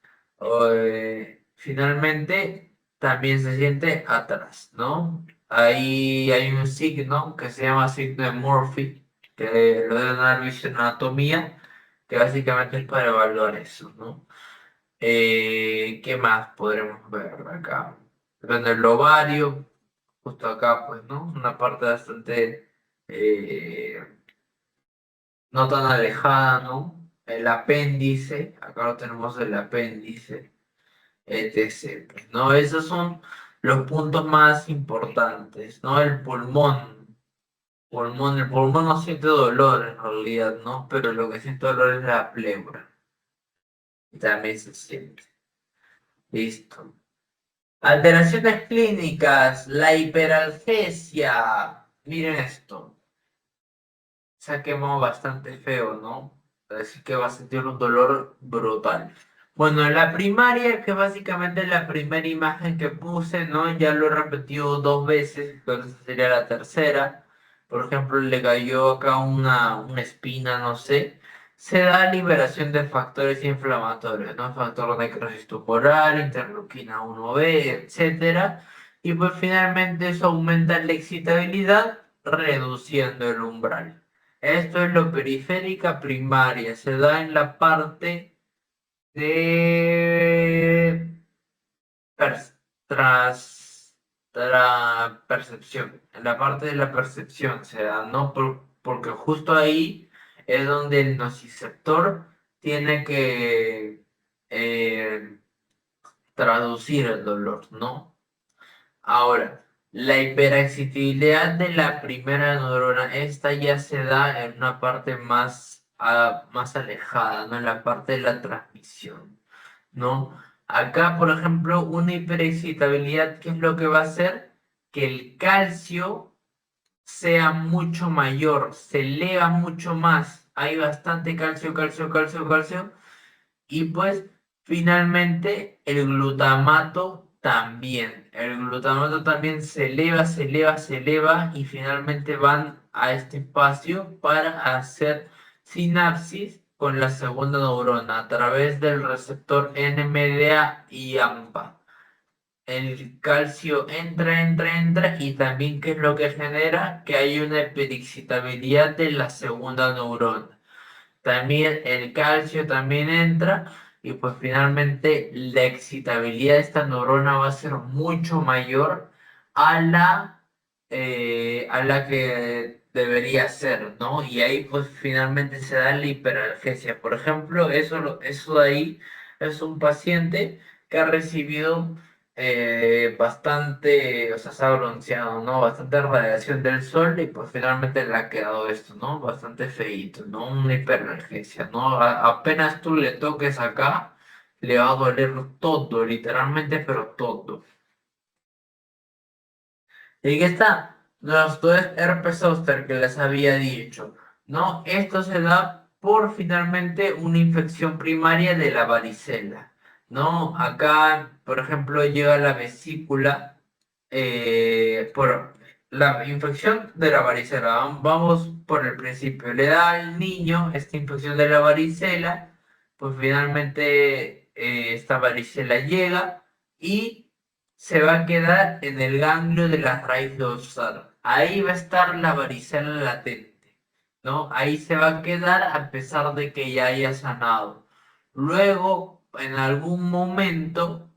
finalmente también se siente atrás, ¿no? Ahí hay un signo que se llama signo de Murphy, que lo deben haber visto en anatomía, que básicamente es para evaluar eso, ¿no? ¿Qué más podremos ver acá? Bueno, el ovario, justo acá, pues, ¿no? Una parte bastante eh, no tan alejada, ¿no? El apéndice, acá lo tenemos el apéndice, etc. Pues, ¿no? Esos son los puntos más importantes, ¿no? El pulmón no siente dolor en realidad, ¿no? Pero lo que siente dolor es la pleura. Y también se siente. Listo. Alteraciones clínicas, la hiperalgesia. Miren esto. Se ha quemado bastante feo, ¿no? Así que va a sentir un dolor brutal. Bueno, la primaria, que básicamente es la primera imagen que puse, ¿no? Ya lo he repetido dos veces, entonces sería la tercera. Por ejemplo, le cayó acá una espina, no sé. Se da liberación de factores inflamatorios, ¿no? Factor de necrosis tumoral, interleuquina 1B, etcétera. Y pues finalmente eso aumenta la excitabilidad, reduciendo el umbral. Esto es lo periférica primaria, se da en la parte de per- tras, percepción, en la parte de la percepción se da, ¿no? Porque justo ahí es donde el nociceptor tiene que eh, traducir el dolor, ¿no? Ahora, la hiperexcitabilidad de la primera neurona, esta ya se da en una parte más, más alejada, ¿no? En la parte de la transmisión, ¿no? Acá, por ejemplo, una hiperexcitabilidad, ¿qué es lo que va a hacer? Que el calcio sea mucho mayor, se eleva mucho más. Hay bastante calcio, calcio, calcio, calcio y pues finalmente el glutamato también. El glutamato también se eleva, se eleva, se eleva y finalmente van a este espacio para hacer sinapsis con la segunda neurona a través del receptor NMDA y AMPA. El calcio entra, entra, entra y también qué es lo que genera que hay una hiperexcitabilidad de la segunda neurona. También el calcio también entra y pues finalmente la excitabilidad de esta neurona va a ser mucho mayor a la que debería ser, ¿no? Y ahí pues finalmente se da la hiperalgesia. Por ejemplo, eso de ahí es un paciente que ha recibido bastante, o sea, se ha bronceado, ¿no? Bastante radiación del sol y pues finalmente le ha quedado esto, ¿no? Bastante feíto, ¿no? Una hiperalgesia, ¿no? Apenas tú le toques acá, le va a doler todo, literalmente, pero todo. Y que está los dos herpes zóster que les había dicho, ¿no? Esto se da por finalmente una infección primaria de la varicela, ¿no? Acá, por ejemplo, llega la vesícula por la infección de la varicela. Vamos por el principio. Le da al niño esta infección de la varicela, pues finalmente esta varicela llega y se va a quedar en el ganglio de la raíz dorsal. Ahí va a estar la varicela latente, ¿no? Ahí se va a quedar a pesar de que ya haya sanado. Luego, en algún momento,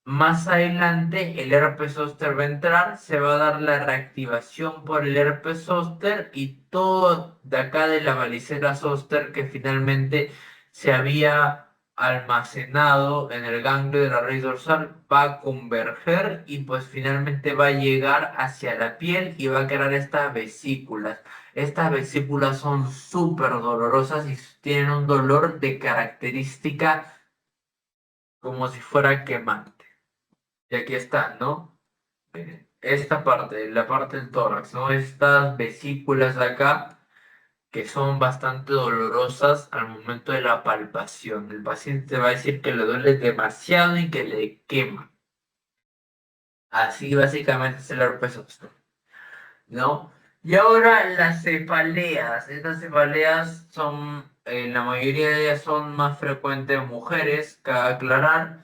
más adelante, el herpes zóster va a entrar, se va a dar la reactivación por el herpes zóster y todo de acá de la varicela zóster que finalmente se había almacenado en el ganglio de la raíz dorsal va a converger y pues finalmente va a llegar hacia la piel y va a crear estas vesículas. Estas vesículas son súper dolorosas y tienen un dolor de característica como si fuera quemante. Y aquí está, ¿no? Esta parte, la parte del tórax, ¿no? Estas vesículas de acá que son bastante dolorosas al momento de la palpación. El paciente va a decir que le duele demasiado y que le quema. Así básicamente es el herpes zóster, ¿no? Y ahora las cefaleas. Estas cefaleas son, la mayoría de ellas son más frecuentes en mujeres, cabe aclarar.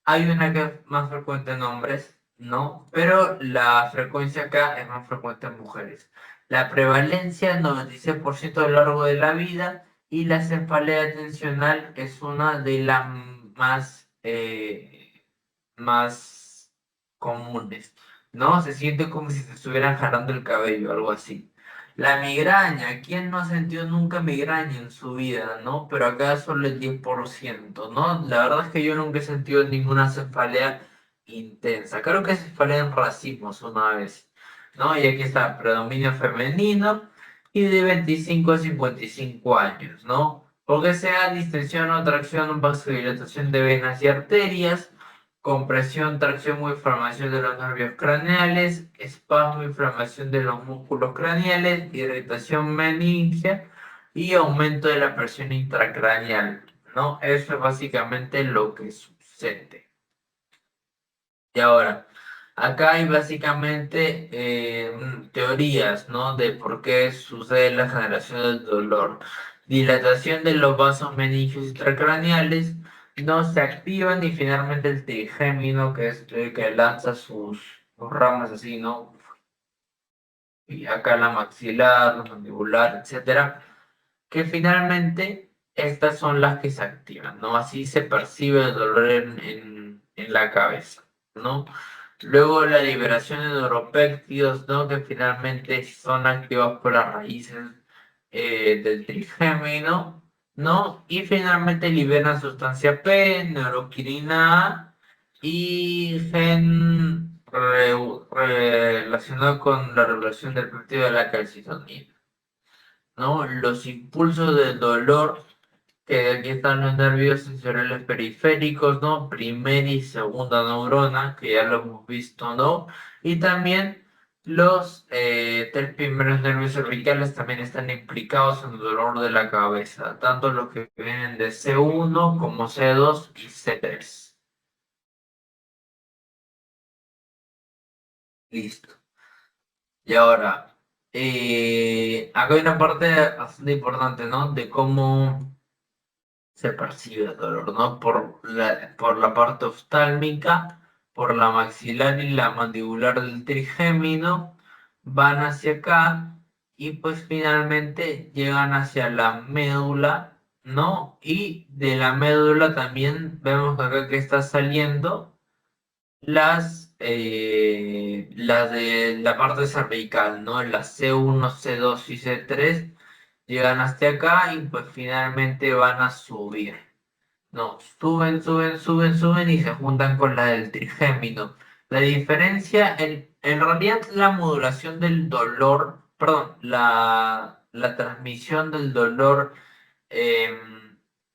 Hay una que es más frecuente en hombres, ¿no? Pero la frecuencia acá es más frecuente en mujeres. La prevalencia, 96% a lo largo de la vida, y la cefalea tensional es una de las más comunes, ¿no? Se siente como si se estuvieran jalando el cabello, algo así. La migraña, ¿quién no ha sentido nunca migraña en su vida, no? Pero acá solo el 10%, ¿no? La verdad es que yo nunca he sentido ninguna cefalea intensa. Creo que cefalea en racimos una vez, ¿no? Y aquí está, predominio femenino y de 25 a 55 años, ¿no? Porque sea distensión o tracción, vasodilatación de venas y arterias, compresión, tracción o inflamación de los nervios craneales, espasmo, inflamación de los músculos craneales, irritación meningia y aumento de la presión intracraneal, ¿no? Eso es básicamente lo que sucede. Y ahora, acá hay básicamente teorías, ¿no? De por qué sucede la generación del dolor. Dilatación de los vasos meningios intracraneales no se activan y finalmente el trigémino, que es el que lanza sus ramas así, ¿no? Y acá la maxilar, la mandibular, etcétera, que finalmente estas son las que se activan, ¿no? Así se percibe el dolor en la cabeza, ¿no? Luego la liberación de neuropéptidos, ¿no? Que finalmente son activados por las raíces del trigémino, ¿no? Y finalmente liberan sustancia P, neuroquinina A y gen relacionado con la regulación del péptido de la calcitonina, ¿no? Los impulsos del dolor, que aquí están los nervios sensoriales periféricos, ¿no? Primera y segunda neurona, que ya lo hemos visto, ¿no? Y también los tres primeros nervios cervicales también están implicados en el dolor de la cabeza, tanto los que vienen de C1 como C2 y C3. Listo. Y ahora, acá hay una parte bastante importante, ¿no? De cómo se percibe el dolor, ¿no? Por la parte oftálmica, por la maxilar y la mandibular del trigémino, van hacia acá y pues finalmente llegan hacia la médula, ¿no? Y de la médula también vemos acá que está saliendo las de la parte cervical, ¿no? Las C1, C2 y C3 llegan hasta acá y pues finalmente van a subir. No, suben, suben, suben, suben y se juntan con la del trigémino. La diferencia, en realidad la modulación del dolor, perdón, la transmisión del dolor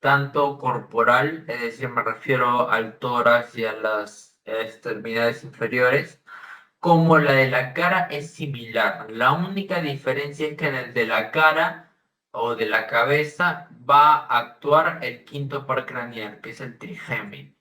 tanto corporal, es decir, me refiero al tórax y a las extremidades inferiores, como la de la cara es similar. La única diferencia es que en el de la cara o de la cabeza va a actuar el quinto par craneal, que es el trigémino,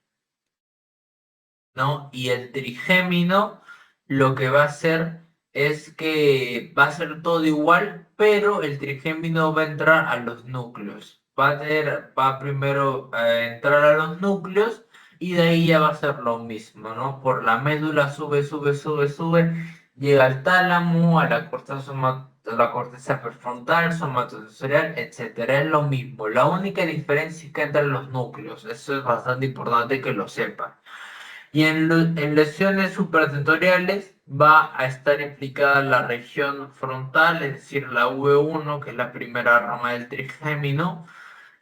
¿no? Y el trigémino lo que va a hacer es que va a ser todo igual, pero el trigémino va a entrar a los núcleos. Va primero a entrar a los núcleos y de ahí ya va a ser lo mismo, ¿no? Por la médula sube, sube, sube, sube, llega al tálamo, a la corteza prefrontal, somatosensorial, etcétera. Es lo mismo. La única diferencia es que entran los núcleos. Eso es bastante importante que lo sepan. Y en lesiones supratentoriales va a estar implicada la región frontal, es decir, la V1, que es la primera rama del trigémino,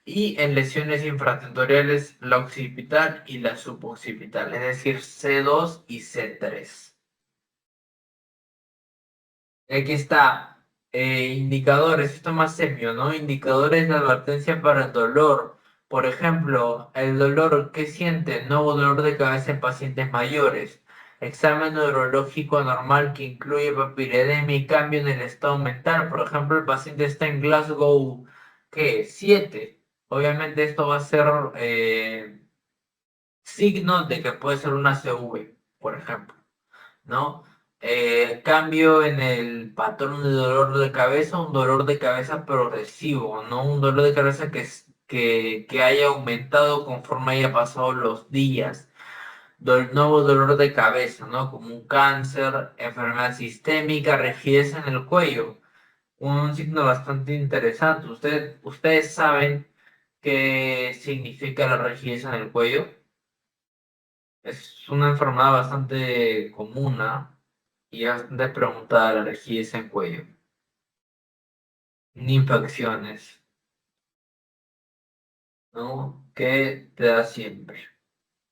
y en lesiones infratentoriales la occipital y la suboccipital, es decir, C2 y C3. Aquí está, indicadores, esto más semio, ¿no? Indicadores de advertencia para el dolor. Por ejemplo, el dolor que siente, nuevo dolor de cabeza en pacientes mayores. Examen neurológico normal que incluye papiledemia y cambio en el estado mental. Por ejemplo, el paciente está en Glasgow, ¿qué? 7. Obviamente esto va a ser signo de que puede ser una CV, por ejemplo. ¿No? Cambio en el patrón de dolor de cabeza, un dolor de cabeza progresivo, no un dolor de cabeza que haya aumentado conforme haya pasado los días. Nuevo dolor de cabeza, ¿no? Como un cáncer, enfermedad sistémica, rigidez en el cuello. Un signo bastante interesante. ¿Ustedes saben qué significa la rigidez en el cuello? Es una enfermedad bastante común, ¿ah? Y bastante preguntada la rigidez en cuello. Ni infecciones, ¿no? Que te da siempre.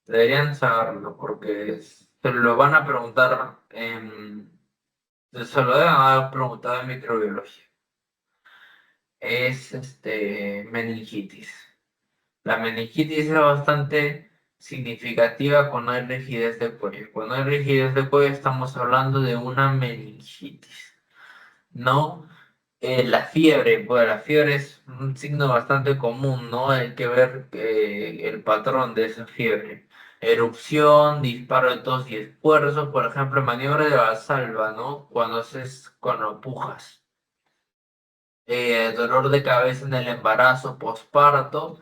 Deberían saberlo porque se lo van a preguntar se lo deben haber preguntado en microbiología. Es meningitis. La meningitis es bastante significativa cuando hay rigidez de cuello. Cuando hay rigidez de cuello estamos hablando de una meningitis. No, la fiebre, pues la fiebre es un signo bastante común, ¿no? Hay que ver el patrón de esa fiebre. Erupción, disparo de tos y esfuerzo, por ejemplo, maniobra de Valsalva, ¿no? Cuando pujas. Dolor de cabeza en el embarazo, posparto.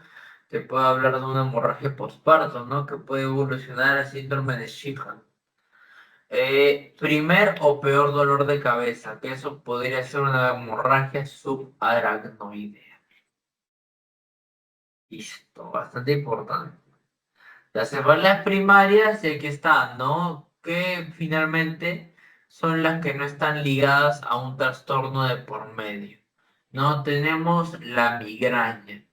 Te puede hablar de una hemorragia posparto, ¿no? Que puede evolucionar a síndrome de Sjögren. Primer o peor dolor de cabeza, que eso podría ser una hemorragia subaracnoidea. Listo, bastante importante. Las cefaleas primarias, y aquí están, ¿no? Que finalmente son las que no están ligadas a un trastorno de por medio. No tenemos la migraña.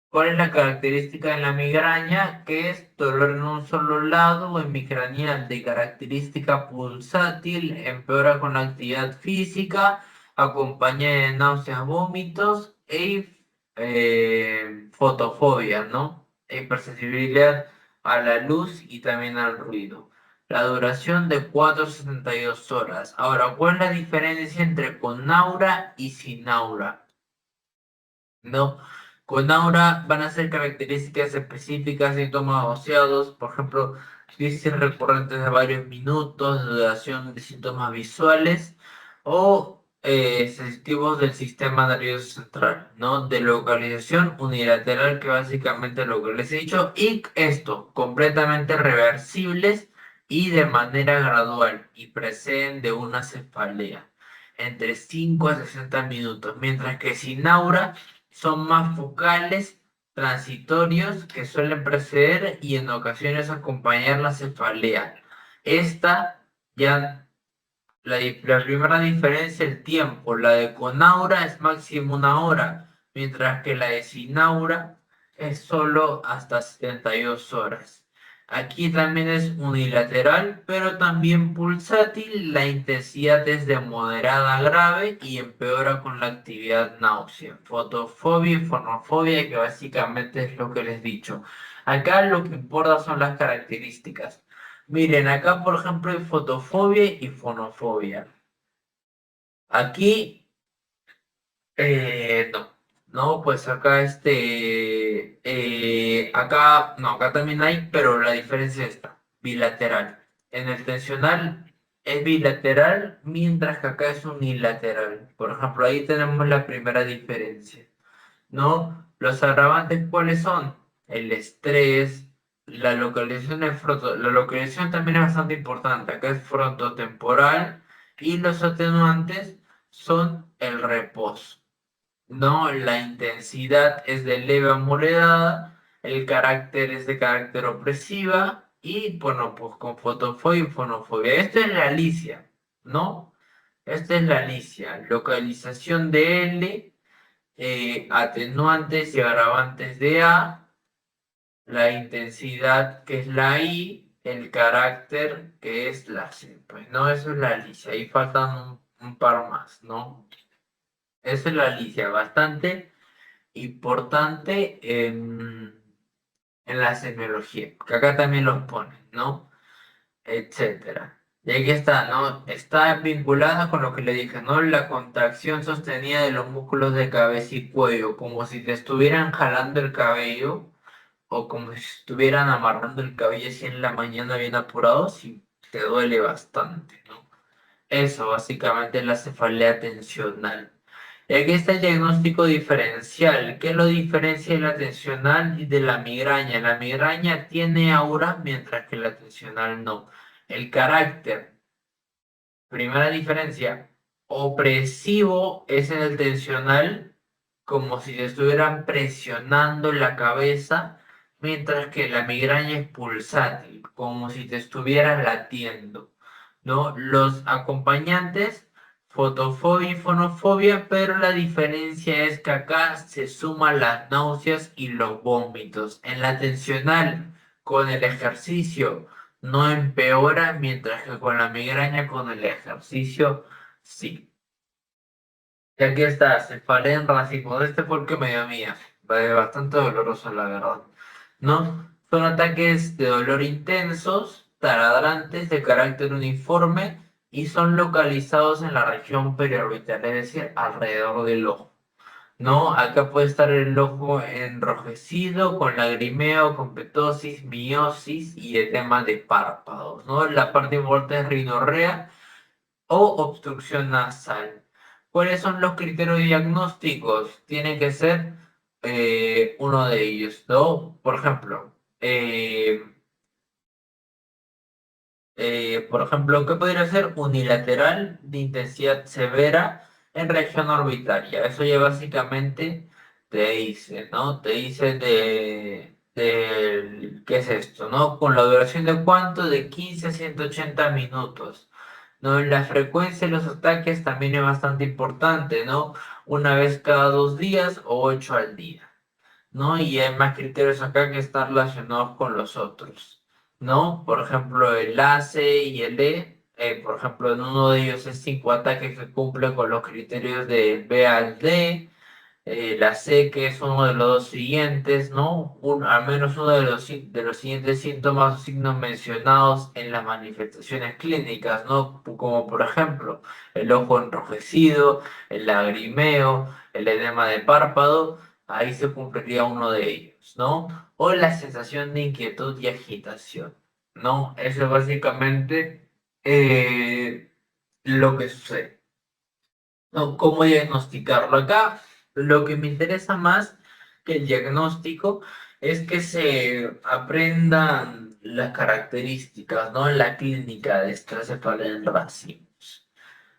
¿Cuál es la característica de la migraña? Que es dolor en un solo lado, hemicranial de característica pulsátil, empeora con la actividad física, acompañada de náuseas, vómitos fotofobia, ¿no? Hipersensibilidad a la luz y también al ruido. La duración de 4 a 72 horas. Ahora, ¿cuál es la diferencia entre con aura y sin aura? ¿No? Con aura van a ser características específicas, síntomas asociados, por ejemplo, crisis recurrentes de varios minutos, duración de síntomas visuales o sensitivos del sistema nervioso central, ¿no? De localización unilateral, que básicamente lo que les he dicho, y esto, completamente reversibles y de manera gradual, y preceden de una cefalea entre 5 a 60 minutos, mientras que sin aura son más focales, transitorios, que suelen preceder y en ocasiones acompañar la cefalea. Esta ya, la primera diferencia, el tiempo. La de con aura es máximo 1 hora, mientras que la de sin aura es solo hasta 72 horas. Aquí también es unilateral, pero también pulsátil. La intensidad es de moderada a grave y empeora con la actividad náusea. Fotofobia y fonofobia, que básicamente es lo que les he dicho. Acá lo que importa son las características. Miren, acá por ejemplo hay fotofobia y fonofobia. Aquí no, no, pues acá no, acá también hay, pero la diferencia es esta, bilateral. En el tensional es bilateral, mientras que acá es unilateral. Por ejemplo, ahí tenemos la primera diferencia, ¿no? Los agravantes, ¿cuáles son? El estrés, la localización también es bastante importante, acá es frontotemporal, y los atenuantes son el reposo. No, la intensidad es de leve a moderada, el carácter es de carácter opresiva y bueno, pues con fotofobia y fonofobia. Esto es la Alicia, ¿no? Esta es la Alicia. Localización de L, atenuantes y agravantes de A, la intensidad que es la I, el carácter que es la C. Pues no, eso es la licia. Ahí faltan un par más, ¿no? Eso es la licia, bastante importante en la semiología, que acá también los ponen, ¿no? Etcétera. Y aquí está, ¿no? Está vinculada con lo que le dije, ¿no? La contracción sostenida de los músculos de cabeza y cuello, como si te estuvieran jalando el cabello o como si estuvieran amarrando el cabello así en la mañana bien apurado, si te duele bastante, ¿no? Eso básicamente es la cefalea tensional. Y aquí está el diagnóstico diferencial. ¿Qué lo diferencia de la tensional y de la migraña? La migraña tiene aura mientras que la tensional no. El carácter, primera diferencia, opresivo es en el tensional, como si te estuvieran presionando la cabeza, mientras que la migraña es pulsátil, como si te estuvieran latiendo, ¿no? Los acompañantes, fotofobia y fonofobia, pero la diferencia es que acá se suman las náuseas y los vómitos. En la tensional, con el ejercicio, no empeora, mientras que con la migraña, con el ejercicio, sí. Y aquí está, cefalea en racimo. Este fue el que me dio mía. Bastante doloroso, la verdad. ¿No? Son ataques de dolor intensos, taladrantes, de carácter uniforme y son localizados en la región periorbital, es decir, alrededor del ojo. ¿No? Acá puede estar el ojo enrojecido, con lagrimeo, con petosis, miosis y edema de párpados, ¿no? La parte importante es rinorrea o obstrucción nasal. ¿Cuáles son los criterios diagnósticos? Tiene que ser uno de ellos, ¿no? Por ejemplo, ¿qué podría ser? Unilateral de intensidad severa en región orbitaria. Eso ya básicamente te dice, ¿no? Te dice ¿qué es esto? ¿No? Con la duración de cuánto? De 15 a 180 minutos. ¿No? La frecuencia de los ataques también es bastante importante, ¿no? Una vez cada 2 días o 8 al día. ¿No? Y hay más criterios acá que están relacionados con los otros, ¿no? Por ejemplo, el A, C y el E, por ejemplo, en uno de ellos es 5 ataques que cumple con los criterios de B al D, la C que es uno de los dos siguientes, ¿no? Al menos uno de los siguientes síntomas o signos mencionados en las manifestaciones clínicas, ¿no? Como por ejemplo, el ojo enrojecido, el lagrimeo, el edema de párpado, ahí se cumpliría uno de ellos, ¿no? O la sensación de inquietud y agitación, ¿no? Eso es básicamente lo que sucede. No, ¿cómo diagnosticarlo? Acá lo que me interesa más que el diagnóstico es que se aprendan las características, ¿no? La clínica de esta cefalea en racimos.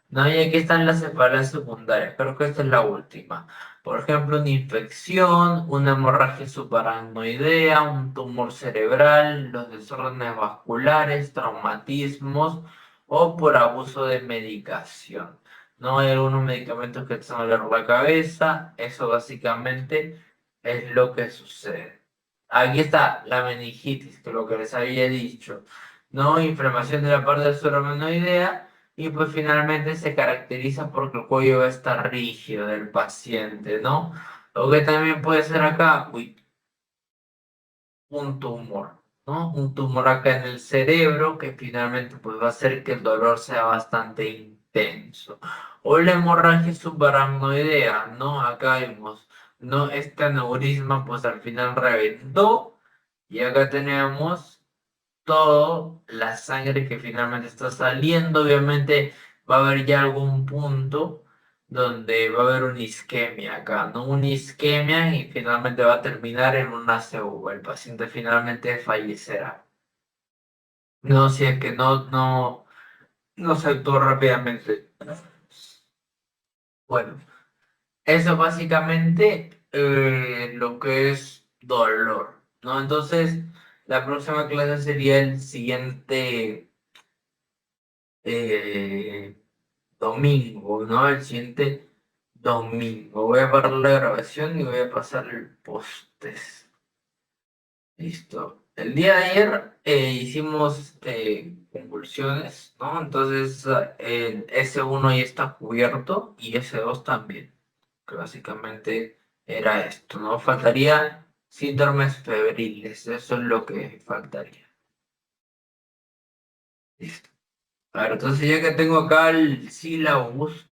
No, y aquí están las cefaleas secundarias, creo que esta es la última. Por ejemplo, una infección, una hemorragia subaracnoidea, un tumor cerebral, los desórdenes vasculares, traumatismos o por abuso de medicación. No hay algunos medicamentos que te hacen doler la cabeza, eso básicamente es lo que sucede. Aquí está la meningitis, que es lo que les había dicho. No, inflamación de la parte subaracnoidea y pues finalmente se caracteriza porque el cuello va a estar rígido del paciente, ¿no? Lo que también puede ser acá, uy, un tumor, ¿no? Un tumor acá en el cerebro que finalmente pues va a hacer que el dolor sea bastante intenso. O la hemorragia subaracnoidea, ¿no? Acá vemos, ¿no? Este aneurisma pues al final reventó y acá tenemos todo la sangre que finalmente está saliendo. Obviamente va a haber ya algún punto donde va a haber una isquemia acá, ¿no? Una isquemia y finalmente va a terminar en una CUV. El paciente finalmente fallecerá. No, si es que no se actuó rápidamente. Bueno, eso básicamente lo que es dolor, ¿no? Entonces, la próxima clase sería el siguiente eh, domingo, ¿no? El siguiente domingo. Voy a parar la grabación y voy a pasar el post-test. Listo. El día de ayer hicimos convulsiones, ¿no? Entonces el S1 ya está cubierto y S2 también. Que básicamente era esto, ¿no? Faltaría síndromes febriles, eso es lo que faltaría. Listo. A ver, entonces ya que tengo acá el sílabus,